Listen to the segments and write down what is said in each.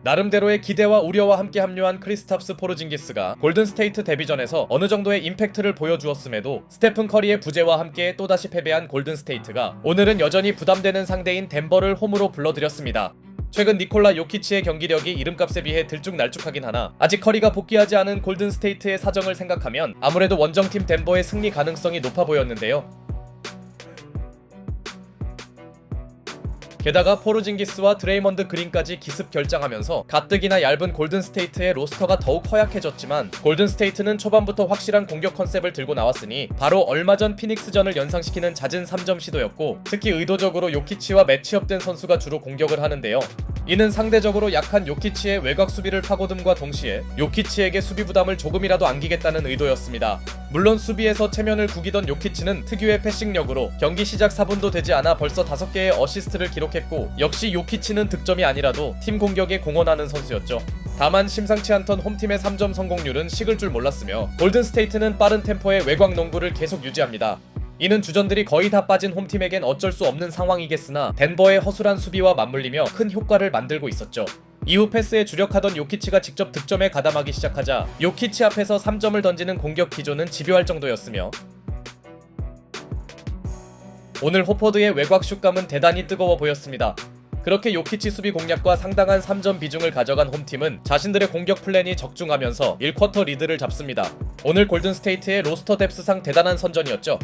나름대로의 기대와 우려와 함께 합류한 크리스탑스 포르징기스가 골든스테이트 데뷔전에서 어느 정도의 임팩트를 보여주었음에도 스테픈 커리의 부재와 함께 또다시 패배한 골든스테이트가 오늘은 여전히 부담되는 상대인 덴버를 홈으로 불러들였습니다. 최근 니콜라 요키치의 경기력이 이름값에 비해 들쭉날쭉하긴 하나 아직 커리가 복귀하지 않은 골든스테이트의 사정을 생각하면 아무래도 원정팀 덴버의 승리 가능성이 높아 보였는데요. 게다가 포르징기스와 드레이먼드 그린까지 기습 결장하면서 가뜩이나 얇은 골든스테이트의 로스터가 더욱 허약해졌지만 골든스테이트는 초반부터 확실한 공격 컨셉을 들고 나왔으니 바로 얼마 전 피닉스전을 연상시키는 잦은 3점 시도였고 특히 의도적으로 요키치와 매치업된 선수가 주로 공격을 하는데요. 이는 상대적으로 약한 요키치의 외곽 수비를 파고듦과 동시에 요키치에게 수비 부담을 조금이라도 안기겠다는 의도였습니다. 물론 수비에서 체면을 구기던 요키치는 특유의 패싱력으로 경기 시작 4분도 되지 않아 벌써 5개의 어시스트를 기록했고 역시 요키치는 득점이 아니라도 팀 공격에 공헌하는 선수였죠. 다만 심상치 않던 홈팀의 3점 성공률은 식을 줄 몰랐으며 골든스테이트는 빠른 템포의 외곽 농구를 계속 유지합니다. 이는 주전들이 거의 다 빠진 홈팀에겐 어쩔 수 없는 상황이겠으나 덴버의 허술한 수비와 맞물리며 큰 효과를 만들고 있었죠. 이후 패스에 주력하던 요키치가 직접 득점에 가담하기 시작하자 요키치 앞에서 3점을 던지는 공격 기조는 집요할 정도였으며 오늘 호퍼드의 외곽 슛감은 대단히 뜨거워 보였습니다. 그렇게 요키치 수비 공략과 상당한 3점 비중을 가져간 홈팀은 자신들의 공격 플랜이 적중하면서 1쿼터 리드를 잡습니다. 오늘 골든스테이트의 로스터 뎁스상 대단한 선전이었죠.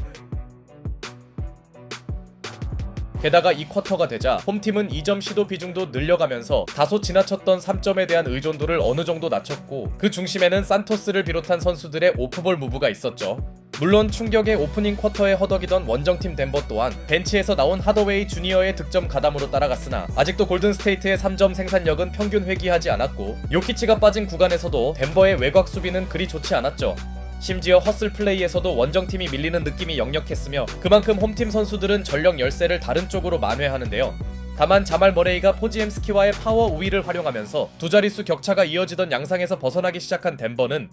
게다가 2쿼터가 되자 홈팀은 2점 시도 비중도 늘려가면서 다소 지나쳤던 3점에 대한 의존도를 어느 정도 낮췄고 그 중심에는 산토스를 비롯한 선수들의 오프볼 무브가 있었죠. 물론 충격의 오프닝 쿼터에 허덕이던 원정팀 덴버 또한 벤치에서 나온 하더웨이 주니어의 득점 가담으로 따라갔으나 아직도 골든스테이트의 3점 생산력은 평균 회귀하지 않았고 요키치가 빠진 구간에서도 덴버의 외곽 수비는 그리 좋지 않았죠. 심지어 허슬 플레이에서도 원정팀이 밀리는 느낌이 역력했으며 그만큼 홈팀 선수들은 전력 열세를 다른 쪽으로 만회하는데요. 다만 자말 머레이가 포지엠스키와의 파워 우위를 활용하면서 두 자릿수 격차가 이어지던 양상에서 벗어나기 시작한 덴버는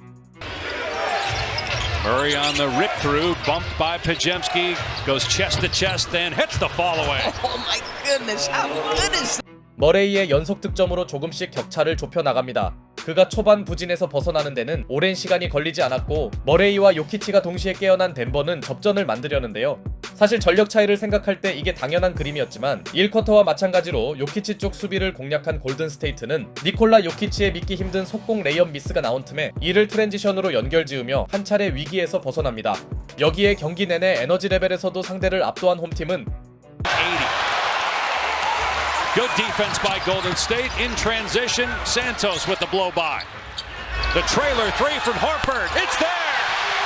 Murray on the rip through, bumped by Podziemski, goes chest to chest, then hits the fall away. Oh my goodness, how good is 머레이의 연속 득점으로 조금씩 격차를 좁혀 나갑니다. 그가 초반 부진에서 벗어나는 데는 오랜 시간이 걸리지 않았고 머레이와 요키치가 동시에 깨어난 덴버는 접전을 만들려는데요. 사실 전력 차이를 생각할 때 이게 당연한 그림이었지만 1쿼터와 마찬가지로 요키치 쪽 수비를 공략한 골든스테이트는 니콜라 요키치의 믿기 힘든 속공 레이업 미스가 나온 틈에 이를 트랜지션으로 연결지으며 한 차례 위기에서 벗어납니다. 여기에 경기 내내 에너지 레벨에서도 상대를 압도한 홈팀은 80. Good defense by Golden State in transition. Santos with the blow by. The trailer three from Horford. It's there.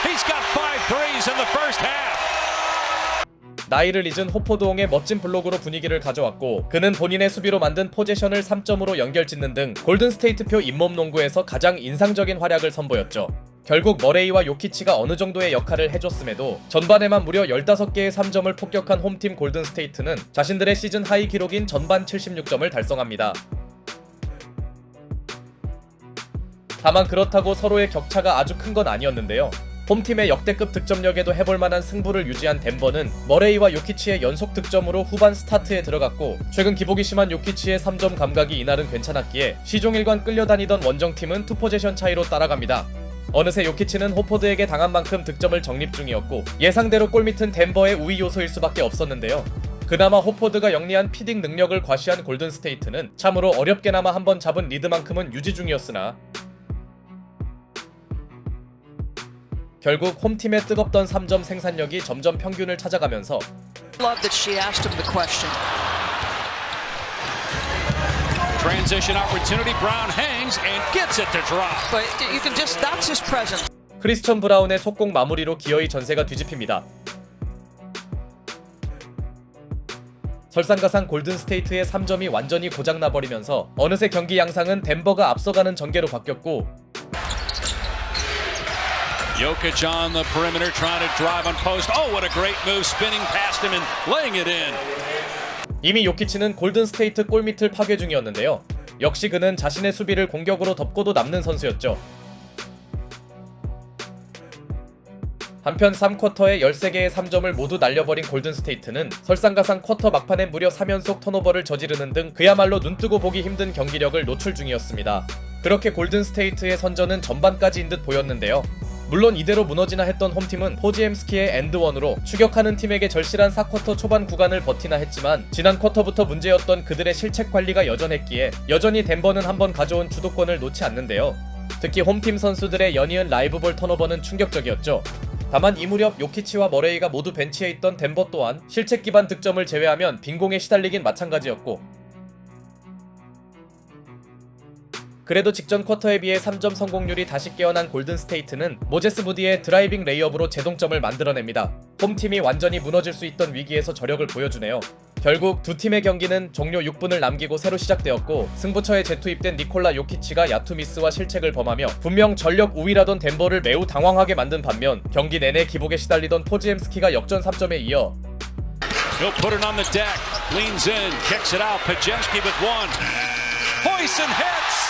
He's got 5 threes in the first half. 나이를 잊은 호포드옹의 멋진 블록으로 분위기를 가져왔고 그는 본인의 수비로 만든 포제션을 3점으로 연결짓는 등 골든스테이트표 잇몸 농구에서 가장 인상적인 활약을 선보였죠. 결국 머레이와 요키치가 어느 정도의 역할을 해줬음에도 전반에만 무려 15개의 3점을 폭격한 홈팀 골든스테이트는 자신들의 시즌 하이 기록인 전반 76점을 달성합니다. 다만 그렇다고 서로의 격차가 아주 큰 건 아니었는데요. 홈팀의 역대급 득점력에도 해볼만한 승부를 유지한 덴버는 머레이와 요키치의 연속 득점으로 후반 스타트에 들어갔고 최근 기복이 심한 요키치의 3점 감각이 이날은 괜찮았기에 시종일관 끌려다니던 원정팀은 투포제션 차이로 따라갑니다. 어느새 요키치는 호포드에게 당한 만큼 득점을 적립 중이었고 예상대로 골밑은 덴버의 우위 요소일 수밖에 없었는데요. 그나마 호포드가 영리한 피딩 능력을 과시한 골든스테이트는 참으로 어렵게나마 한번 잡은 리드만큼은 유지 중이었으나 결국 홈팀의 뜨겁던 3점 생산력이 점점 평균을 찾아가면서 Love that she asked him the question. Transition opportunity. Brown hangs and gets it to drop. But you can just, that's his presence. 크리스천 브라운의 속공 마무리로 기어이 전세가 뒤집힙니다. 설상가상 골든스테이트의 3점이 완전히 고장나버리면서 어느새 경기 양상은 덴버가 앞서가는 전개로 바뀌었고 Jokic on the perimeter trying to drive on post. Oh, what a great move, spinning past him and laying it in. 이미 요키치는 골든스테이트 골밑을 파괴 중이었는데요. 역시 그는 자신의 수비를 공격으로 덮고도 남는 선수였죠. 한편 3쿼터에 13개의 3점을 모두 날려버린 골든스테이트는 설상가상 쿼터 막판에 무려 3연속 턴오버를 저지르는 등 그야말로 눈뜨고 보기 힘든 경기력을 노출 중이었습니다. 그렇게 골든스테이트의 선전은 전반까지인 듯 보였는데요. 물론 이대로 무너지나 했던 홈팀은 포지엠스키의 엔드원으로 추격하는 팀에게 절실한 4쿼터 초반 구간을 버티나 했지만 지난 쿼터부터 문제였던 그들의 실책 관리가 여전했기에 여전히 덴버는 한번 가져온 주도권을 놓지 않는데요. 특히 홈팀 선수들의 연이은 라이브볼 턴오버는 충격적이었죠. 다만 이 무렵 요키치와 머레이가 모두 벤치에 있던 덴버 또한 실책 기반 득점을 제외하면 빈공에 시달리긴 마찬가지였고, 그래도 직전 쿼터에 비해 3점 성공률이 다시 깨어난 골든스테이트는 모제스 무디의 드라이빙 레이업으로 제동점을 만들어냅니다. 홈팀이 완전히 무너질 수 있던 위기에서 저력을 보여주네요. 결국 두 팀의 경기는 종료 6분을 남기고 새로 시작되었고, 승부처에 재투입된 니콜라 요키치가 야투 미스와 실책을 범하며 분명 전력 우위라던 덴버를 매우 당황하게 만든 반면 경기 내내 기복에 시달리던 포지엠스키가 역전 3점에 이어 He'll put it on the deck, leans in, kicks it out. Pajemski with one. Poison hits.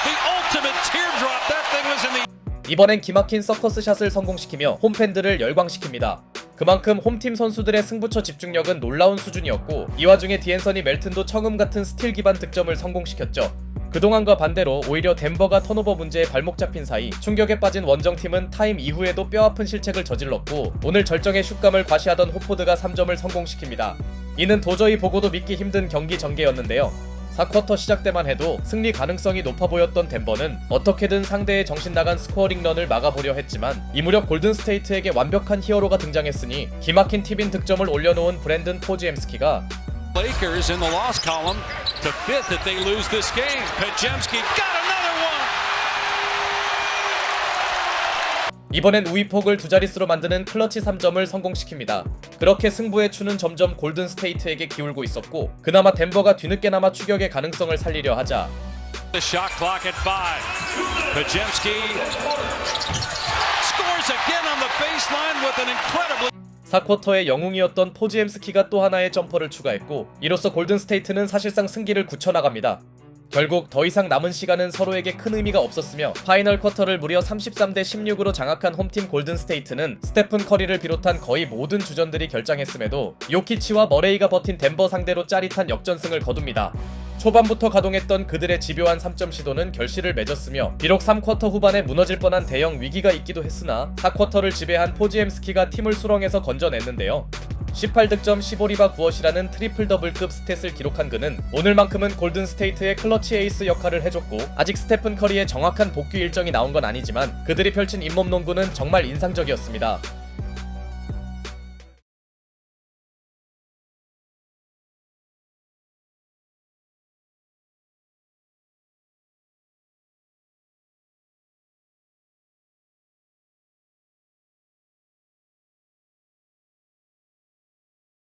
The ultimate teardrop. That thing was in the. 이번엔 기막힌 서커스 샷을 성공시키며 홈팬들을 열광시킵니다. 그만큼 홈팀 선수들의 승부처 집중력은 놀라운 수준이었고, 이 와중에 디앤서니 멜튼도 청음 같은 스틸 기반 득점을 성공시켰죠. 그동안과 반대로 오히려 덴버가 턴오버 문제에 발목 잡힌 사이 충격에 빠진 원정팀은 타임 이후에도 뼈아픈 실책을 저질렀고, 오늘 절정의 슛감을 과시하던 호포드가 3점을 성공시킵니다. 이는 도저히 보고도 믿기 힘든 경기 전개였는데요. 4쿼터 시작 때만 해도 승리 가능성이 높아 보였던 덴버는 어떻게든 상대의 정신나간 스코어링 런을 막아보려 했지만 이 무렵 골든스테이트에게 완벽한 히어로가 등장했으니 기막힌 팁인 득점을 올려놓은 브랜든 포지엠스키가 Lakers in the loss column to fit that they lose this game. Pajemski got another one. 이번엔 우위폭을 두 자릿수로 만드는 클러치 3점을 성공시킵니다. 그렇게 승부의 추는 점점 골든스테이트에게 기울고 있었고, 그나마 덴버가 뒤늦게나마 추격의 가능성을 살리려 하자 The shot clock at 5. Pajemski scores again on the baseline with an incredibly 4쿼터의 영웅이었던 포지엠스키가 또 하나의 점퍼를 추가했고, 이로써 골든스테이트는 사실상 승기를 굳혀나갑니다. 결국 더 이상 남은 시간은 서로에게 큰 의미가 없었으며 파이널 쿼터를 무려 33대 16으로 장악한 홈팀 골든스테이트는 스테픈 커리를 비롯한 거의 모든 주전들이 결장했음에도 요키치와 머레이가 버틴 덴버 상대로 짜릿한 역전승을 거둡니다. 초반부터 가동했던 그들의 집요한 3점 시도는 결실을 맺었으며 비록 3쿼터 후반에 무너질 뻔한 대형 위기가 있기도 했으나 4쿼터를 지배한 포지엠스키가 팀을 수렁에서 건져냈는데요. 18득점 15리바 9어시라는 트리플 더블급 스탯을 기록한 그는 오늘만큼은 골든스테이트의 클러치 에이스 역할을 해줬고, 아직 스테픈 커리의 정확한 복귀 일정이 나온 건 아니지만 그들이 펼친 잇몸 농구는 정말 인상적이었습니다.